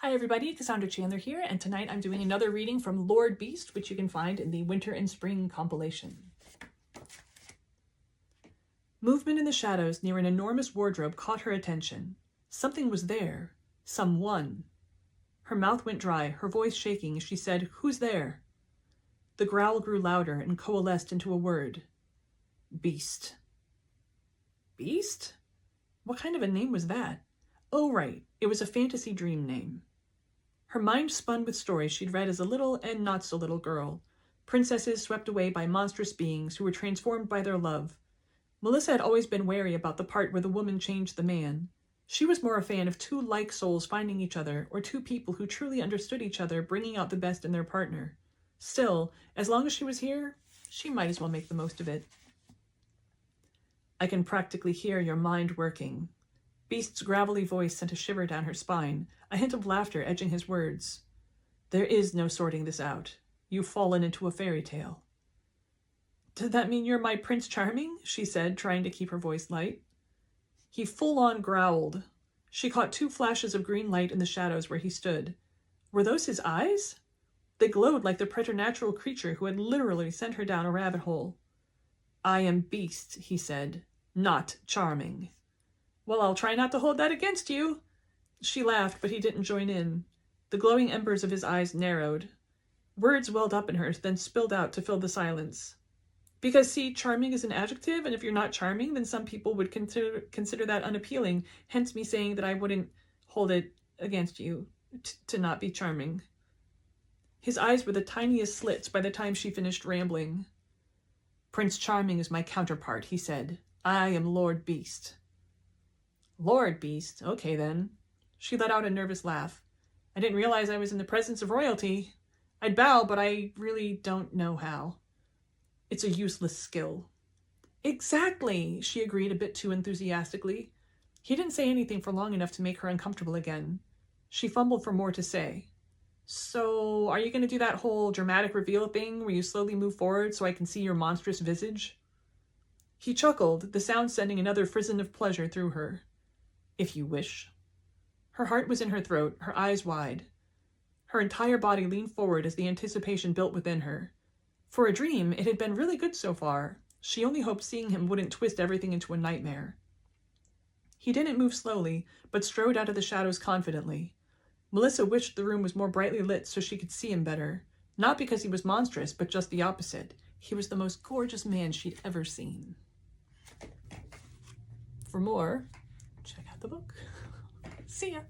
Hi everybody, Cassandra Chandler here, and tonight I'm doing another reading from Lord Beast, which you can find in the Winter and Spring compilation. Movement in the shadows near an enormous wardrobe caught her attention. Something was there. Someone. Her mouth went dry, her voice shaking as she said, "Who's there?" The growl grew louder and coalesced into a word. Beast. Beast? What kind of a name was that? Oh, right, it was a fantasy dream name. Her mind spun with stories she'd read as a little and not so little girl. Princesses swept away by monstrous beings who were transformed by their love. Melissa had always been wary about the part where the woman changed the man. She was more a fan of two like souls finding each other, or two people who truly understood each other bringing out the best in their partner. Still, as long as she was here, she might as well make the most of it. I can practically hear your mind working. Beast's gravelly voice sent a shiver down her spine, a hint of laughter edging his words. There is no sorting this out. You've fallen into a fairy tale. Does that mean you're my Prince Charming? She said, trying to keep her voice light. He full-on growled. She caught two flashes of green light in the shadows where he stood. Were those his eyes? They glowed like the preternatural creature who had literally sent her down a rabbit hole. I am Beast, he said, not Charming. Well, I'll try not to hold that against you. She laughed, but he didn't join in. The glowing embers of his eyes narrowed. Words welled up in her, then spilled out to fill the silence. Because, see, charming is an adjective, and if you're not charming, then some people would consider that unappealing, hence me saying that I wouldn't hold it against you to not be charming. His eyes were the tiniest slits by the time she finished rambling. Prince Charming is my counterpart, he said. I am Lord Beast. Lord Beast, okay then. She let out a nervous laugh. I didn't realize I was in the presence of royalty. I'd bow, but I really don't know how. It's a useless skill. Exactly, she agreed a bit too enthusiastically. He didn't say anything for long enough to make her uncomfortable again. She fumbled for more to say. So, are you going to do that whole dramatic reveal thing where you slowly move forward so I can see your monstrous visage? He chuckled, the sound sending another frisson of pleasure through her. If you wish. Her heart was in her throat, her eyes wide. Her entire body leaned forward as the anticipation built within her. For a dream, it had been really good so far. She only hoped seeing him wouldn't twist everything into a nightmare. He didn't move slowly, but strode out of the shadows confidently. Melissa wished the room was more brightly lit so she could see him better. Not because he was monstrous, but just the opposite. He was the most gorgeous man she'd ever seen. For more, check out the book. See ya.